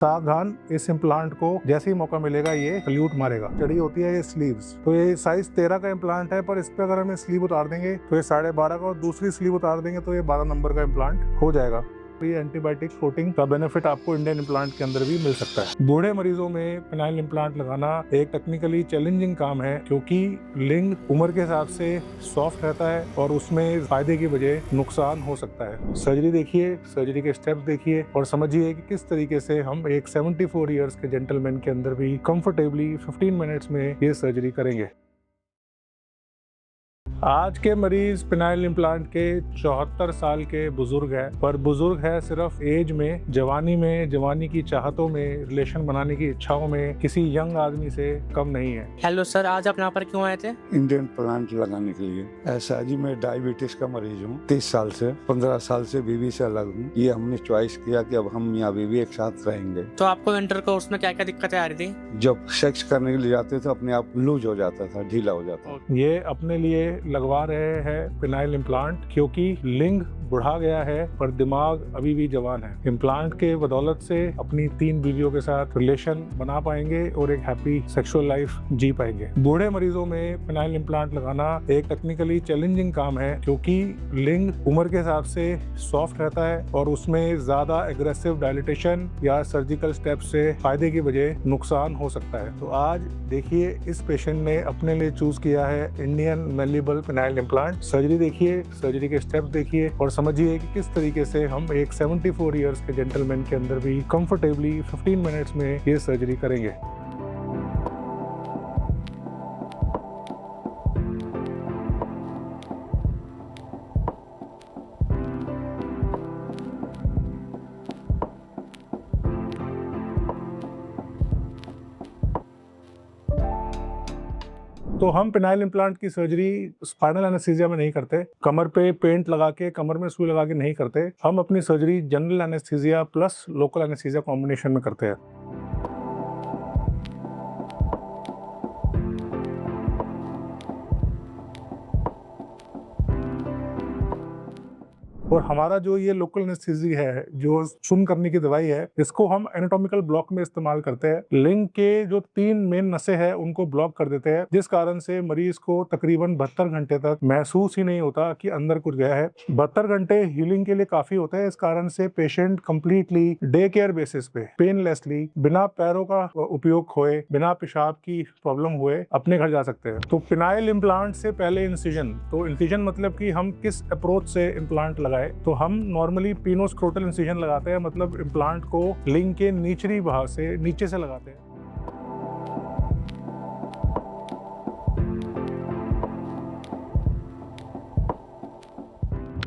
सावधान, इस इम्प्लांट को जैसे ही मौका मिलेगा ये सल्यूट मारेगा। चढ़ी होती है ये स्लीव्स, तो ये साइज 13 का इम्प्लांट है, पर इस पे अगर हम स्लीव उतार देंगे तो ये 12.5 का, और दूसरी स्लीव उतार देंगे तो ये 12 नंबर का इम्प्लांट हो जाएगा। ये एंटीबायोटिक कोटिंग का बेनिफिट आपको इंडियन इम्प्लांट के अंदर भी मिल सकता है। बूढ़े मरीजों में पेनाइल इम्प्लांट लगाना एक टेक्निकली चैलेंजिंग काम है, क्योंकि लिंग उम्र के हिसाब से सॉफ्ट रहता है और उसमें फायदे की बजाय नुकसान हो सकता है। सर्जरी देखिए, सर्जरी के स्टेप्स देखिए और समझिए कि किस तरीके से हम एक 74 ईयर्स के जेंटलमैन के अंदर भी कंफर्टेबली 15 मिनट्स में ये सर्जरी करेंगे। आज के मरीज पेनाइल इम्प्लांट के 74 साल के बुजुर्ग है, पर बुजुर्ग है सिर्फ एज में, जवानी की चाहतों में, रिलेशन बनाने की इच्छाओं में किसी यंग आदमी से कम नहीं है। हेलो सर, आज आप यहाँ पर क्यों आए थे? इंडियन प्लांट लगाने के लिए। ऐसा जी, मैं डायबिटीज का मरीज हूँ 30 साल से, 15 साल से बीवी से अलग हूँ। ये हमने चॉइस किया कि अब हम मियाँ बीवी एक साथ रहेंगे। तो आपको इंटर कोर्स में क्या क्या दिक्कतें आ रही थी? जब सेक्स करने के लिए जाते थे अपने आप लूज हो जाता था, ढीला हो जाता था। ये अपने लिए लगवा रहे हैं पेनाइल इम्प्लांट, क्योंकि लिंग बुढ़ा गया है पर दिमाग अभी भी जवान है। इम्प्लांट के बदौलत से अपनी 3 बीवियों के साथ रिलेशन बना पाएंगे और एक हैप्पी सेक्सुअल लाइफ जी पाएंगे। बूढ़े मरीजों में पेनाइल इम्प्लांट लगाना एक टेक्निकली चैलेंजिंग काम है, क्योंकि लिंग उम्र के हिसाब से सॉफ्ट रहता है और उसमें ज्यादा एग्रेसिव डायलिटेशन या सर्जिकल स्टेप से फायदे की बजाय नुकसान हो सकता है। तो आज देखिए, इस पेशेंट ने अपने लिए चूज किया है इंडियन मैल्लेबल पेनाइल इम्प्लांट। सर्जरी देखिए, सर्जरी के स्टेप्स देखिए और समझिए कि किस तरीके से हम एक 74 ईयर्स के जेंटलमैन के अंदर भी कंफर्टेबली 15 मिनट्स में ये सर्जरी करेंगे। तो हम पेनाइल इम्प्लांट की सर्जरी स्पाइनल एनेस्थीसिया में नहीं करते, कमर पे पेंट लगा के, कमर में सुई लगा के नहीं करते। हम अपनी surgery general anaesthesia plus local anaesthesia combination में करते हैं। और हमारा जो ये लोकल एनेस्थीसी है, जो सुन्न करने की दवाई है, इसको हम एनाटॉमिकल ब्लॉक में इस्तेमाल करते हैं। लिंग के जो 3 मेन नसें हैं उनको ब्लॉक कर देते हैं, जिस कारण से मरीज को तकरीबन 72 घंटे तक महसूस ही नहीं होता कि अंदर कुछ गया है। 72 घंटे हीलिंग के लिए काफी होता है। इस कारण से patient completely day care basis पे पेनलेसली, बिना पैरों का उपयोग खोए, बिना पेशाब की प्रॉब्लम हुए अपने घर जा सकते हैं। तो पेनाइल इम्प्लांट से पहले इंसिजन, तो इंसिजन मतलब कि हम किस अप्रोच से इम्प्लांट लगाए, तो हम नॉर्मली पिनोस्क्रोटल इंसिजन लगाते हैं, मतलब इम्प्लांट को लिंग के निचली भाग से, नीचे से लगाते हैं।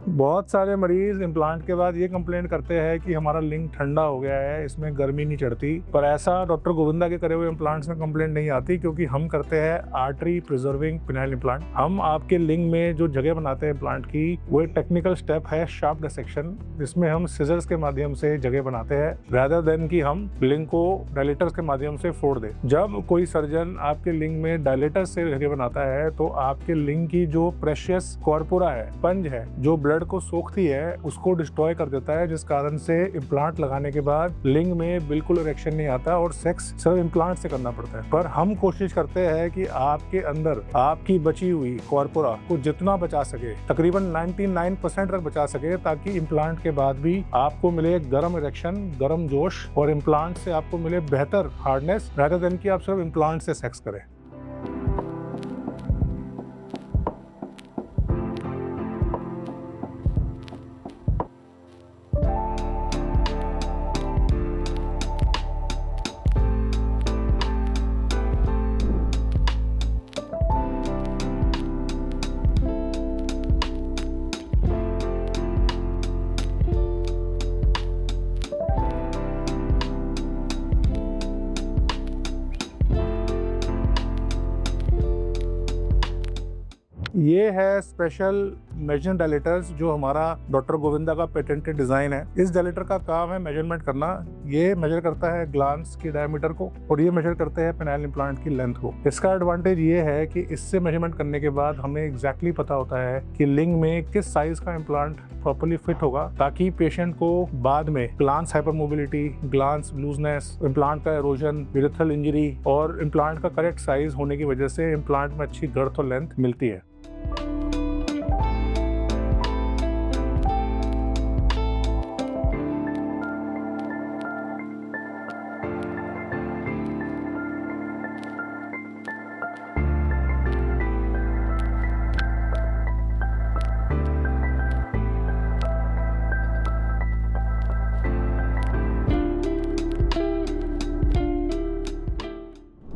बहुत सारे मरीज इम्प्लांट के बाद ये कंप्लेंट करते हैं कि हमारा लिंग ठंडा हो गया है, इसमें गर्मी नहीं चढ़ती, पर ऐसा डॉक्टर गोविंदा के करे हुए इम्प्लांट्स में कंप्लेंट नहीं आती, क्योंकि हम करते हैं आर्टरी प्रिजर्विंग पेनाइल इम्प्लांट। हम आपके लिंग में जो जगह बनाते हैं इम्प्लांट की, वो एक टेक्निकल स्टेप है शार्प डिसेक्शन, जिसमें हम सिजर्स के माध्यम से जगह बनाते हैं, रादर देन कि हम लिंग को डायलेटर्स के माध्यम से फोड़ दें। जब कोई सर्जन आपके लिंग में डायलेटर से जगह बनाता है, तो आपके लिंग की जो प्रेशियस कॉर्पोरा है, पंज है, जो ब्लड को सोखती है, उसको डिस्ट्रॉय कर देता है, जिस कारण से इम्प्लांट लगाने के बाद लिंग में बिल्कुल इरेक्शन नहीं आता और सेक्स सिर्फ इम्प्लांट से करना पड़ता है। पर हम कोशिश करते हैं कि आपके अंदर आपकी बची हुई कॉर्पोरा को जितना बचा सके, तकरीबन 99% तक बचा सके, ताकि इम्प्लांट के बाद भी आपको मिले गर्म इरेक्शन, गर्म जोश, और इम्प्लांट से आपको मिले बेहतर हार्डनेस, रादर देन कि आप सिर्फ इम्प्लांट से सेक्स करें। ये है स्पेशल मेजर डायलेटर्स, जो हमारा डॉक्टर गोविंदा का पेटेंटेड डिजाइन है। इस डायलेटर का काम है मेजरमेंट करना। ये मेजर करता है ग्लांस की डायमीटर को और ये मेजर करते हैं पेनाइल इम्प्लांट की लेंथ को। इसका एडवांटेज ये है कि इससे मेजरमेंट करने के बाद हमें एग्जैक्टली पता होता है कि लिंग में किस साइज का इम्प्लांट प्रॉपर्ली फिट होगा, ताकि पेशेंट को बाद में glans hypermobility, glans looseness, implant का एरोजन, यूरेथ्रल इंजरी और इम्प्लांट का करेक्ट साइज होने की वजह से इम्प्लांट में अच्छी गर्थ और लेंथ मिलती है।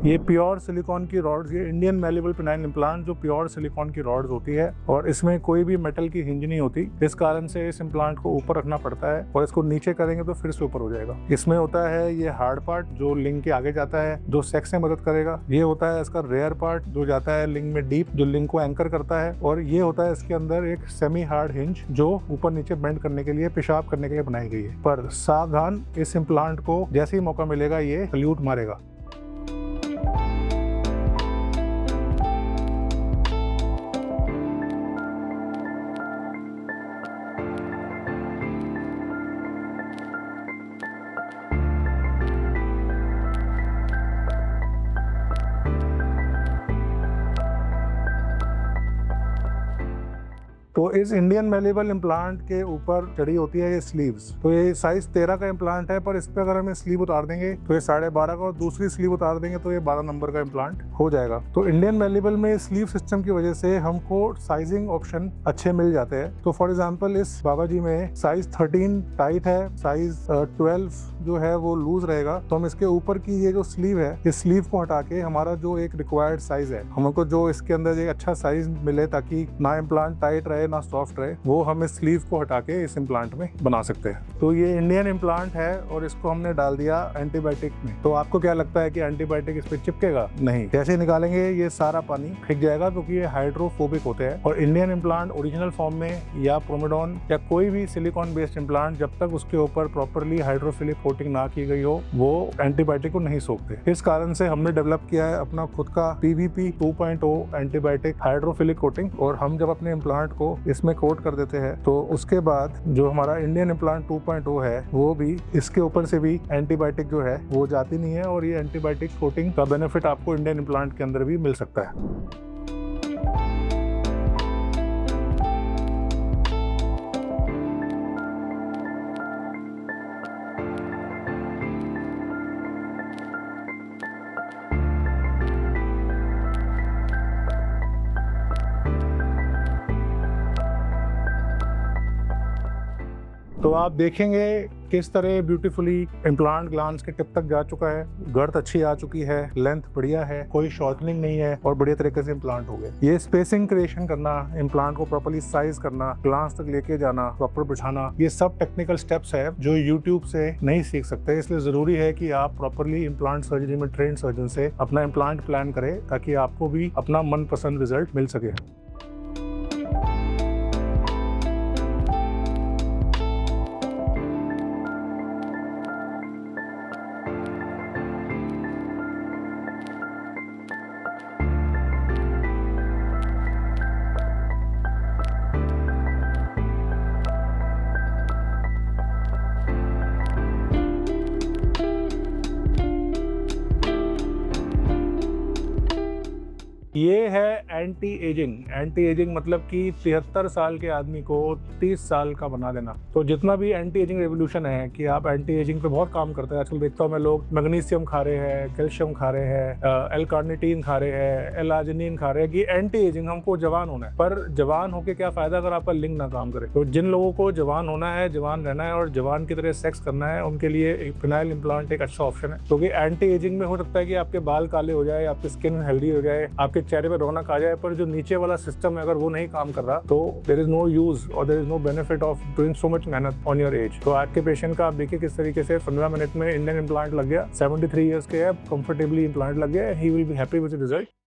ये प्योर सिलिकॉन की रॉड्स, ये इंडियन मैलेबल पेनाइल इम्प्लांट जो प्योर सिलिकॉन की रॉड्स होती है और इसमें कोई भी मेटल की हिंज नहीं होती। इस कारण से इस इम्प्लांट को ऊपर रखना पड़ता है और इसको नीचे करेंगे तो फिर से ऊपर हो जाएगा। इसमें होता है ये हार्ड पार्ट जो लिंग के आगे जाता है, जो सेक्स में मदद करेगा। ये होता है इसका रेयर पार्ट जो जाता है लिंग में डीप, जो लिंग को एंकर करता है। और ये होता है इसके अंदर एक सेमी हार्ड हिंज जो ऊपर नीचे बेंड करने के लिए, पेशाब करने के लिए बनाई गई है। पर सावधान, इस इम्प्लांट को जैसे ही मौका मिलेगा ये सल्यूट मारेगा। तो इस इंडियन मैलेबल इम्प्लांट के ऊपर चढ़ी होती है ये स्लीव्स। तो ये साइज 13 का इम्प्लांट है, पर इस पे अगर हमें स्लीव उतार देंगे तो ये 12.5 का और दूसरी स्लीव उतार देंगे तो ये 12 नंबर का इम्प्लांट हो जाएगा। तो इंडियन मैलेबल में स्लीव सिस्टम की वजह से हमको साइजिंग ऑप्शन अच्छे मिल जाते हैं। तो फॉर एग्जाम्पल इस बाबा जी में साइज 13 टाइट है, साइज 12 जो है वो लूज रहेगा। तो हम इसके ऊपर की ये जो स्लीव है, इस स्लीव को हटा के हमारा जो एक रिक्वायर्ड साइज है, हमको जो इसके अंदर एक अच्छा साइज मिले ताकि ना इम्प्लांट टाइट रहे ना सॉफ्ट रहे, वो हम इस स्लीव को हटा के इस इम्प्लांट में बना सकते हैं। तो ये इंडियन इम्प्लांट है और इसको हमने डाल दिया एंटीबायोटिक में। तो आपको क्या लगता है कि एंटीबायोटिक इस पे चिपकेगा? नहीं। जैसे निकालेंगे ये सारा पानी फेंक जाएगा क्योंकि ये हाइड्रोफोबिक होते हैं। और इंडियन इम्प्लांट ओरिजिनल फॉर्म में या प्रोमेडोन या कोई भी सिलिकॉन बेस्ड इम्प्लांट, जब तक उसके ऊपर प्रॉपरली हाइड्रोफिलिक कोटिंग ना की गई हो, वो एंटीबायोटिक को नहीं सोखते। इस कारण से हमने डेवलप किया है अपना खुद का PVP 2.0 एंटीबायोटिक हाइड्रोफिलिक कोटिंग। और हम जब अपने इम्प्लांट को इसमें कोट कर देते हैं तो उसके बाद जो हमारा इंडियन इम्प्लांट 2.0 है वो भी इसके ऊपर से भी एंटीबायोटिक जो है वो जाती नहीं है। और ये एंटीबायोटिक कोटिंग का बेनिफिट आपको इंडियन इम्प्लांट के अंदर भी मिल सकता है। तो आप देखेंगे किस तरह ब्यूटीफुली इम्प्लांट ग्लांस के टिप तक जा चुका है, गर्थ अच्छी आ चुकी है, लेंथ बढ़िया है, कोई शॉर्टनिंग नहीं है और बढ़िया तरीके से इम्प्लांट हो गए। ये स्पेसिंग क्रिएशन करना, इम्प्लांट को प्रॉपर्ली साइज करना, ग्लांस तक लेके जाना, प्रॉपर बिछाना, ये सब टेक्निकल स्टेप्स है जो यूट्यूब से नहीं सीख सकते। इसलिए जरूरी है कि आप प्रॉपर्ली इम्प्लांट सर्जरी में ट्रेंड सर्जन से अपना इम्प्लांट प्लान करें ताकि आपको भी अपना मनपसंद रिजल्ट मिल सके। ये है एंटी एजिंग। एंटी एजिंग मतलब कि 73 साल के आदमी को 30 साल का बना देना। तो जितना भी एंटी एजिंग रेवोल्यूशन है कि आप एंटी एजिंग पे बहुत काम करते हैं। आजकल देखता हूँ मैं लोग मैग्नीशियम खा रहे हैं, कैल्शियम खा रहे हैं, L-कार्निटीन खा रहे हैं, एलाजिनिन खा रहे हैं कि एंटी एजिंग, हमको जवान होना है। पर जवान होके क्या फायदा अगर आपका लिंग ना काम करे। तो जिन लोगों को जवान होना है, जवान रहना है और जवान की तरह सेक्स करना है, उनके लिए एक पेनाइल इम्प्लांट एक अच्छा ऑप्शन है। क्योंकि एंटी एजिंग में हो सकता है कि आपके बाल काले हो जाए, आपकी स्किन हेल्दी हो जाए, आपके चेहरे पे रौनक आ जाए, पर जो नीचे वाला सिस्टम है अगर वो नहीं काम कर रहा तो देयर इज नो यूज और there is no benefit of doing so much मेहनत ऑन योर एज। तो आज के पेशेंट का आप देखिए किस तरीके से 15 मिनट में इंडियन इम्प्लांट लग गया, 73 ईयर्स के है, कंफर्टेबली इम्प्लांट लग गया, he will be happy with the result.